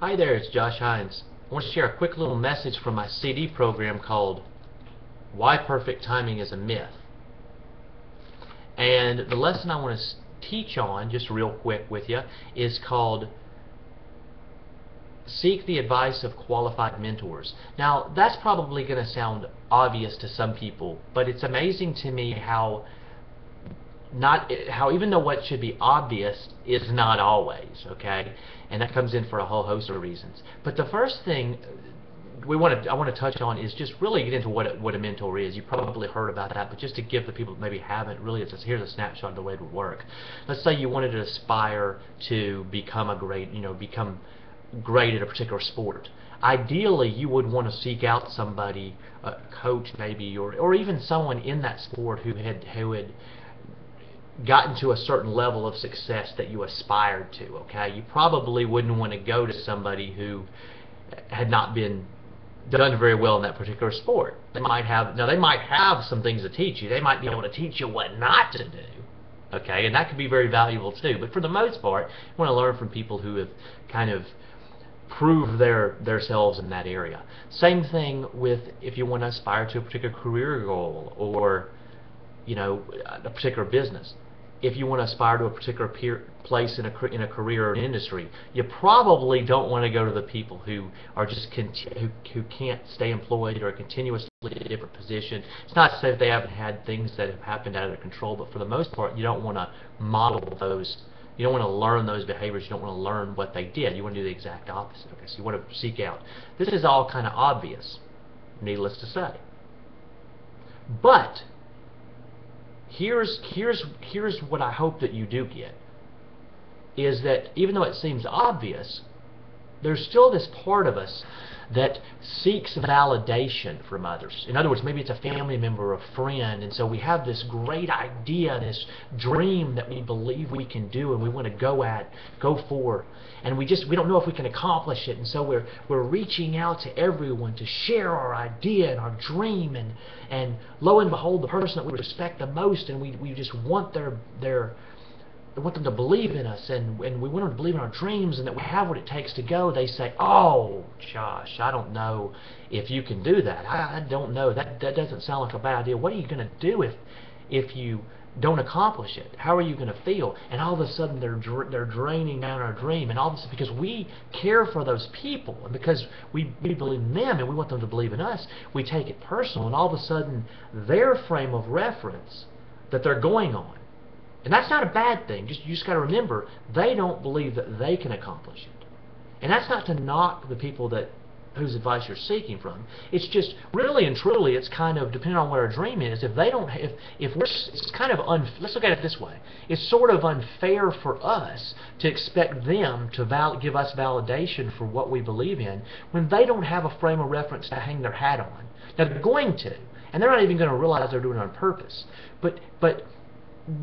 Hi there, it's Josh Hinds. I want to share a quick little message from my CD program called Why Perfect Timing is a Myth. And the lesson I want to teach on, just real quick with you, is called Seek the Advice of Qualified Mentors. Now, that's probably going to sound obvious to some people, but it's amazing to me how even though what should be obvious is not always, okay? And that comes in for a whole host of reasons. But the first thing I want to touch on is just really get into what a mentor is. You probably heard about that, but just to give the people that maybe haven't, really, here's a snapshot of the way it would work. Let's say you wanted to aspire to become become great at a particular sport. Ideally, you would want to seek out somebody, a coach maybe, or even someone in that sport who had gotten to a certain level of success that you aspired to. Okay, you probably wouldn't want to go to somebody who had not been done very well in that particular sport. They might have some things to teach you. They might be able to teach you what not to do. Okay, and that could be very valuable too. But for the most part, you want to learn from people who have kind of proved themselves in that area. Same thing with if you want to aspire to a particular career goal or a particular business. If you want to aspire to a particular place in a career or an industry, you probably don't want to go to the people who are just who can't stay employed or continuously in a different position. It's not to say that they haven't had things that have happened out of their control, but for the most part, you don't want to model those. You don't want to learn those behaviors. You don't want to learn what they did. You want to do the exact opposite. Okay, so you want to seek out. This is all kind of obvious, needless to say. But here's what I hope that you do get, is that even though it seems obvious, there's still this part of us that seeks validation from others. In other words, maybe it's a family member or a friend, and so we have this great idea, this dream that we believe we can do, and we want to go for, and we don't know if we can accomplish it, and so we're reaching out to everyone to share our idea and our dream, and lo and behold, the person that we respect the most, and we just want we want them to believe in us, and we want them to believe in our dreams and that we have what it takes to go. They say, "Oh, Josh, I don't know if you can do that. I don't know. That doesn't sound like a bad idea. What are you going to do if you don't accomplish it? How are you going to feel?" And all of a sudden, they're draining down our dream, and all this because we care for those people, and because we believe in them, and we want them to believe in us. We take it personal, and all of a sudden, their frame of reference that they're going on. And that's not a bad thing. You just got to remember, they don't believe that they can accomplish it. And that's not to knock the people whose advice you're seeking from. It's just really and truly, it's kind of depending on what our dream is. If they don't, it's kind of let's look at it this way. It's sort of unfair for us to expect them to give us validation for what we believe in when they don't have a frame of reference to hang their hat on. Now they're going to, and they're not even going to realize they're doing it on purpose. But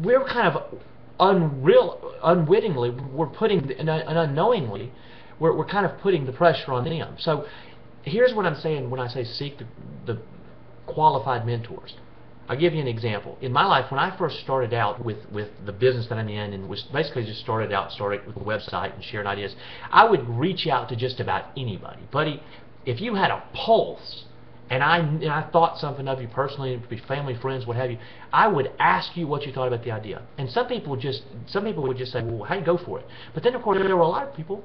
we're kind of unwittingly, we're putting, and unknowingly, we're kind of putting the pressure on them. So here's what I'm saying when I say seek the qualified mentors. I'll give you an example. In my life, when I first started out with the business that I'm in, and was basically just started with a website and sharing ideas, I would reach out to just about anybody. Buddy, if you had a pulse, and I thought something of you personally, it would be family, friends, what have you, I would ask you what you thought about the idea. And some people would just say, "Well, hey, go for it." But then, of course, there were a lot of people,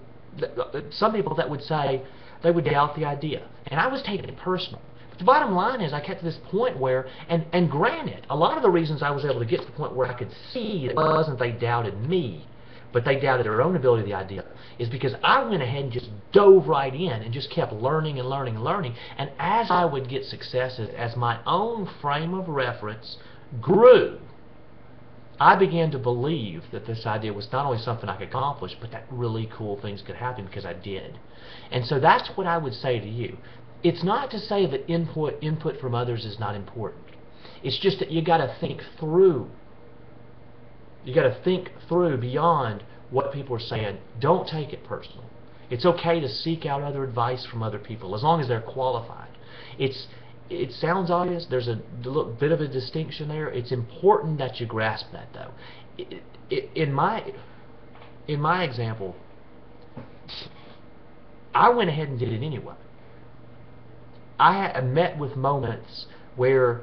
some people that would say they would doubt the idea, and I was taking it personal. But the bottom line is, I kept to this point where, and granted, a lot of the reasons I was able to get to the point where I could see it wasn't they doubted me, but they doubted their own ability of the idea, is because I went ahead and just dove right in and just kept learning and learning and learning. And as I would get successes, as my own frame of reference grew, I began to believe that this idea was not only something I could accomplish, but that really cool things could happen because I did. And so that's what I would say to you. It's not to say that input from others is not important. It's just that you got to think through. You got to think through beyond what people are saying. Don't take it personal. It's okay to seek out other advice from other people as long as they're qualified. It sounds obvious. There's a little bit of a distinction there. It's important that you grasp that, though. In my example, I went ahead and did it anyway. I met with moments where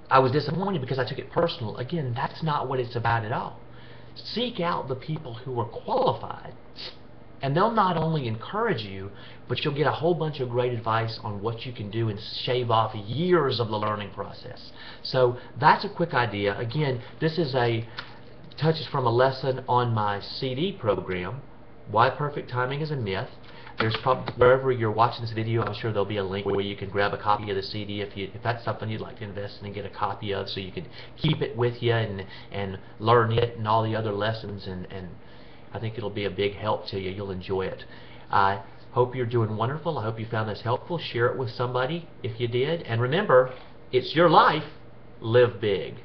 I was disappointed because I took it personal. Again, that's not what it's about at all. Seek out the people who are qualified, and they'll not only encourage you, but you'll get a whole bunch of great advice on what you can do and shave off years of the learning process. So that's a quick idea. Again, this is touches from a lesson on my CD program, Why Perfect Timing is a Myth. There's probably, wherever you're watching this video, I'm sure there'll be a link where you can grab a copy of the CD if that's something you'd like to invest in and get a copy of, so you can keep it with you and learn it and all the other lessons, and I think it'll be a big help to you. You'll enjoy it. I hope you're doing wonderful. I hope you found this helpful. Share it with somebody if you did. And remember, it's your life. Live big.